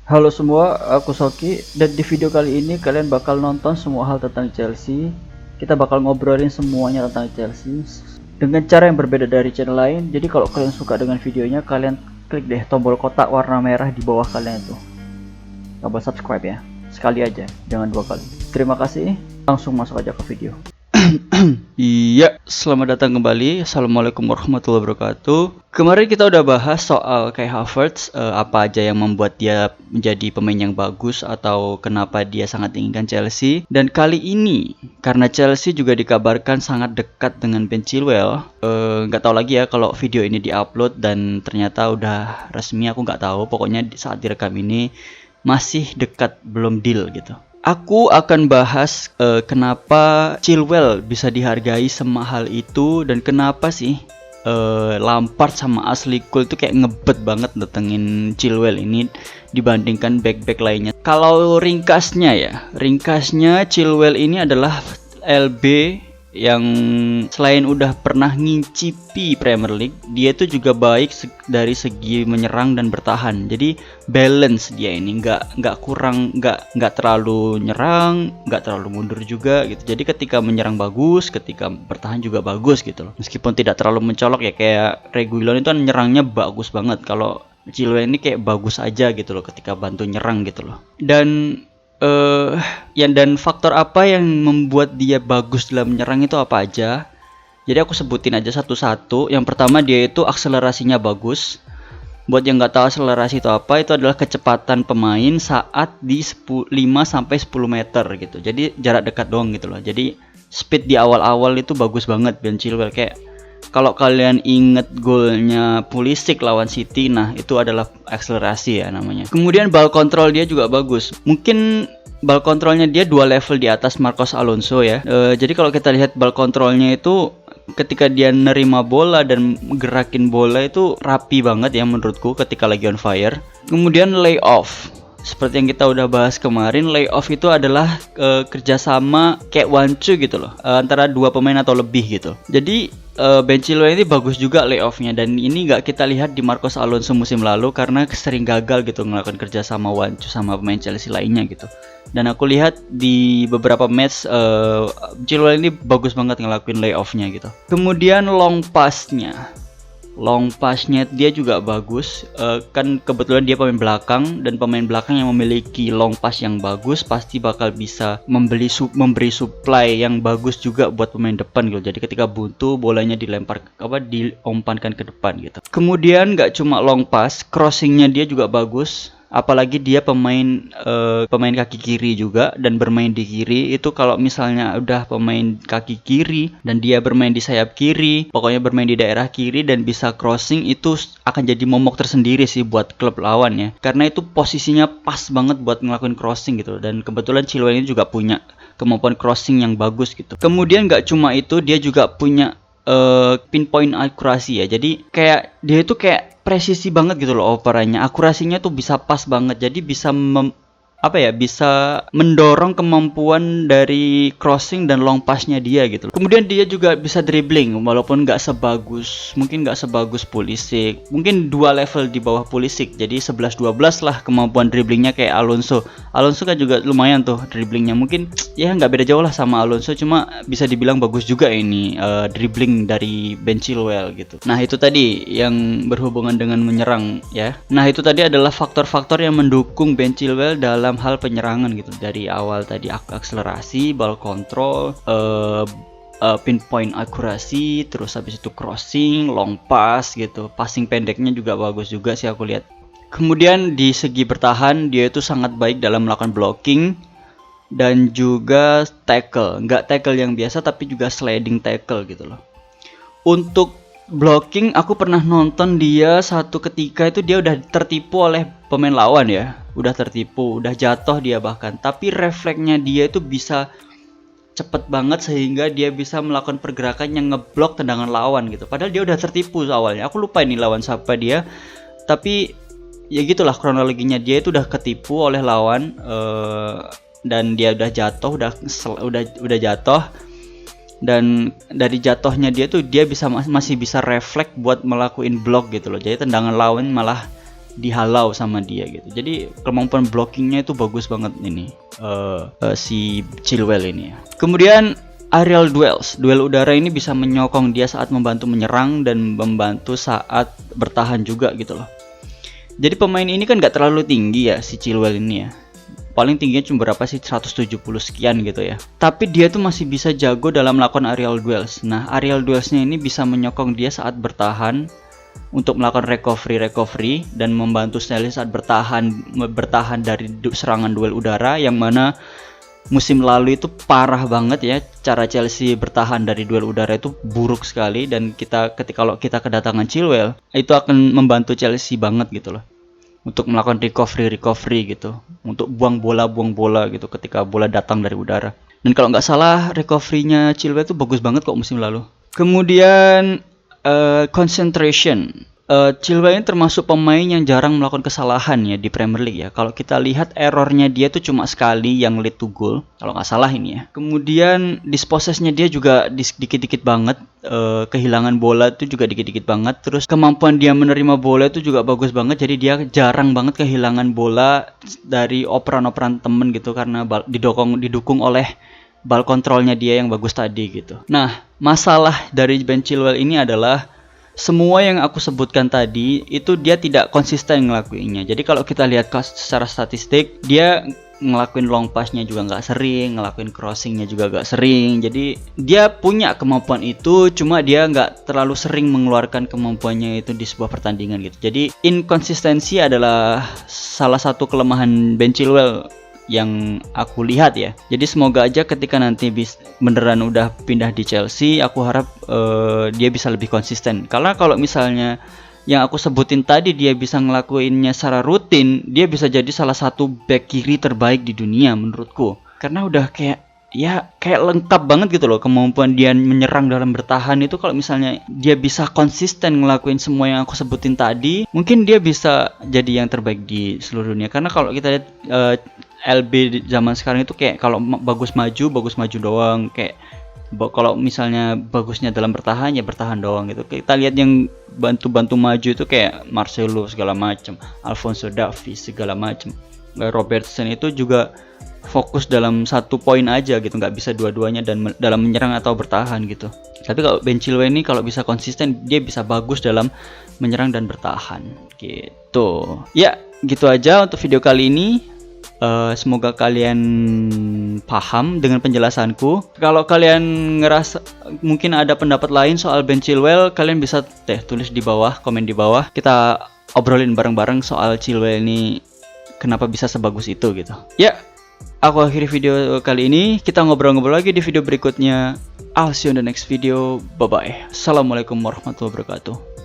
Halo semua, aku Soki dan di video kali ini kalian bakal nonton semua hal tentang Chelsea. Kita bakal ngobrolin semuanya tentang Chelsea dengan cara yang berbeda dari channel lain. Jadi kalau kalian suka dengan videonya, kalian klik deh tombol kotak warna merah di bawah kalian itu. Tombol subscribe ya. Sekali aja, jangan dua kali. Terima kasih. Langsung masuk aja ke video. Iya, selamat datang kembali. Assalamualaikum warahmatullahi wabarakatuh. Kemarin kita udah bahas soal Kai Havertz, apa aja yang membuat dia menjadi pemain yang bagus atau kenapa dia sangat diinginkan Chelsea. Dan kali ini, karena Chelsea juga dikabarkan sangat dekat dengan Ben Chilwell, nggak tahu lagi ya kalau video ini diupload dan ternyata udah resmi, aku nggak tahu. Pokoknya saat direkam ini masih dekat, belum deal gitu. Aku akan bahas kenapa Chilwell bisa dihargai semahal itu dan kenapa sih Lampard sama Ashley Cole itu kayak ngebet banget datengin Chilwell ini dibandingkan back-back lainnya. Kalau ringkasnya Chilwell ini adalah LB yang selain udah pernah ngincipi Premier League, dia itu juga baik dari segi menyerang dan bertahan. Jadi balance dia ini, nggak kurang, nggak terlalu nyerang, nggak terlalu mundur juga gitu. Jadi ketika menyerang bagus, ketika bertahan juga bagus gitu loh. Meskipun tidak terlalu mencolok ya, kayak Reguilon itu kan nyerangnya bagus banget. Kalau Chilwell ini kayak bagus aja gitu loh ketika bantu nyerang gitu loh. Dan dan faktor apa yang membuat dia bagus dalam menyerang itu apa aja? Jadi aku sebutin aja satu-satu. Yang pertama, dia itu akselerasinya bagus. Buat yang nggak tahu akselerasi itu apa, itu adalah kecepatan pemain saat di 5 sampai 10 meter gitu. Jadi jarak dekat doang gitu loh. Jadi speed di awal-awal itu bagus banget Ben Chilwell. Kayak kalau kalian inget golnya Pulisic lawan City, nah itu adalah akselerasi ya namanya. Kemudian ball control dia juga bagus. Mungkin ball controlnya dia 2 level di atas Marcos Alonso ya. Jadi kalau kita lihat ball controlnya itu ketika dia nerima bola dan gerakin bola itu rapi banget ya menurutku ketika lagi on fire. Kemudian layoff. Seperti yang kita udah bahas kemarin, layoff itu adalah kerjasama kayak one two gitu loh, antara dua pemain atau lebih gitu. Jadi Ben Chilwell ini bagus juga layoffnya, dan ini nggak kita lihat di Marcos Alonso musim lalu karena sering gagal gitu melakukan kerjasama one two sama pemain Chelsea lainnya gitu. Dan aku lihat di beberapa match Chilwell ini bagus banget ngelakuin layoffnya gitu. Kemudian long passnya dia juga bagus. Kan kebetulan dia pemain belakang, dan pemain belakang yang memiliki long pass yang bagus pasti bakal bisa memberi supply yang bagus juga buat pemain depan gitu. Jadi ketika buntu, bolanya diumpankan ke depan gitu. Kemudian nggak cuma long pass, crossingnya dia juga bagus. Apalagi dia pemain kaki kiri juga dan bermain di kiri. Itu kalau misalnya udah pemain kaki kiri dan dia bermain di sayap kiri, pokoknya bermain di daerah kiri dan bisa crossing, itu akan jadi momok tersendiri sih buat klub lawan ya, karena itu posisinya pas banget buat ngelakuin crossing gitu. Dan kebetulan Chilwell ini juga punya kemampuan crossing yang bagus gitu. Kemudian nggak cuma itu, dia juga punya pinpoint akurasi ya. Jadi kayak dia itu kayak presisi banget gitu loh operannya. Akurasinya tuh bisa pas banget. Jadi bisa bisa mendorong kemampuan dari crossing dan long passnya dia gitu. Kemudian dia juga bisa dribbling, walaupun nggak sebagus Pulisic, mungkin 2 level di bawah Pulisic. Jadi 11-12 lah kemampuan dribblingnya kayak Alonso kan juga lumayan tuh dribblingnya, mungkin ya nggak beda jauh lah sama Alonso, cuma bisa dibilang bagus juga ini dribbling dari Ben Chilwell gitu. Nah itu tadi yang berhubungan dengan menyerang ya. Nah itu tadi adalah faktor-faktor yang mendukung Ben Chilwell dalam hal penyerangan gitu. Dari awal tadi akselerasi, ball control, pinpoint akurasi, terus habis itu crossing, long pass gitu. Passing pendeknya juga bagus juga sih aku lihat. Kemudian di segi bertahan dia itu sangat baik dalam melakukan blocking dan juga tackle. Nggak tackle yang biasa tapi juga sliding tackle gitu loh. Untuk blocking, aku pernah nonton dia satu ketika itu dia udah tertipu oleh pemain lawan ya. Udah tertipu, udah jatuh dia bahkan. Tapi refleksnya dia itu bisa cepet banget sehingga dia bisa melakukan pergerakan yang ngeblok tendangan lawan gitu. Padahal dia udah tertipu awalnya. Aku lupa ini lawan siapa dia. Tapi ya gitulah kronologinya, dia itu udah ketipu oleh lawan dan dia udah jatuh, udah jatuh. Dan dari jatuhnya dia tuh dia masih bisa refleks buat melakukan blok gitu loh. Jadi tendangan lawan malah dihalau sama dia gitu. Jadi kemampuan blockingnya itu bagus banget ini si Chilwell ini ya. Kemudian aerial duels, duel udara ini bisa menyokong dia saat membantu menyerang dan membantu saat bertahan juga gitu loh. Jadi pemain ini kan gak terlalu tinggi ya si Chilwell ini ya. Paling tingginya cuma berapa sih, 170 sekian gitu ya. Tapi dia tuh masih bisa jago dalam melakukan aerial duels. Nah, aerial duelsnya ini bisa menyokong dia saat bertahan untuk melakukan recovery dan membantu Sterling saat bertahan dari serangan duel udara, yang mana musim lalu itu parah banget ya, cara Chelsea bertahan dari duel udara itu buruk sekali, dan kalau kita kedatangan Chilwell itu akan membantu Chelsea banget gitu loh untuk melakukan recovery gitu, untuk buang bola gitu ketika bola datang dari udara. Dan kalau nggak salah recovery-nya Chilwell itu bagus banget kok musim lalu. Kemudian concentration. Chilwell ini termasuk pemain yang jarang melakukan kesalahan ya di Premier League ya. Kalau kita lihat errornya dia tuh cuma sekali yang lead to goal, kalau nggak salah ini ya. Kemudian dispossesnya dia juga dikit-dikit banget, kehilangan bola itu juga dikit-dikit banget. Terus kemampuan dia menerima bola itu juga bagus banget. Jadi dia jarang banget kehilangan bola dari operan-operan temen gitu, karena didukung oleh ball kontrolnya dia yang bagus tadi gitu. Nah, masalah dari Ben Chilwell ini adalah semua yang aku sebutkan tadi itu dia tidak konsisten ngelakuinnya. Jadi kalau kita lihat secara statistik, dia ngelakuin long passnya juga nggak sering, ngelakuin crossingnya juga nggak sering. Jadi dia punya kemampuan itu, cuma dia nggak terlalu sering mengeluarkan kemampuannya itu di sebuah pertandingan gitu. Jadi inkonsistensi adalah salah satu kelemahan Ben Chilwell yang aku lihat ya. Jadi semoga aja ketika nanti beneran udah pindah di Chelsea, aku harap dia bisa lebih konsisten. Karena kalau misalnya yang aku sebutin tadi dia bisa ngelakuinnya secara rutin, dia bisa jadi salah satu back kiri terbaik di dunia menurutku. Karena udah kayak lengkap banget gitu loh kemampuan dia menyerang dalam bertahan itu. Kalau misalnya dia bisa konsisten ngelakuin semua yang aku sebutin tadi, mungkin dia bisa jadi yang terbaik di seluruh dunia. Karena kalau kita lihat LB zaman sekarang itu kayak kalau bagus maju doang, kayak kalau misalnya bagusnya dalam bertahan ya bertahan doang gitu. Kita lihat yang bantu maju itu kayak Marcelo segala macam, Alphonso Davies segala macam. Robertson itu juga fokus dalam satu poin aja gitu, nggak bisa dua-duanya dan dalam menyerang atau bertahan gitu. Tapi kalau Ben Chilwell ini kalau bisa konsisten, dia bisa bagus dalam menyerang dan bertahan gitu. Ya, gitu aja untuk video kali ini. Semoga kalian paham dengan penjelasanku. Kalau kalian ngerasa mungkin ada pendapat lain soal Ben Chilwell, kalian bisa tulis di bawah, komen di bawah. Kita obrolin bareng-bareng soal Chilwell ini kenapa bisa sebagus itu gitu. Ya, aku akhiri video kali ini. Kita ngobrol-ngobrol lagi di video berikutnya. I'll see you in the next video. Bye bye. Assalamualaikum warahmatullahi wabarakatuh.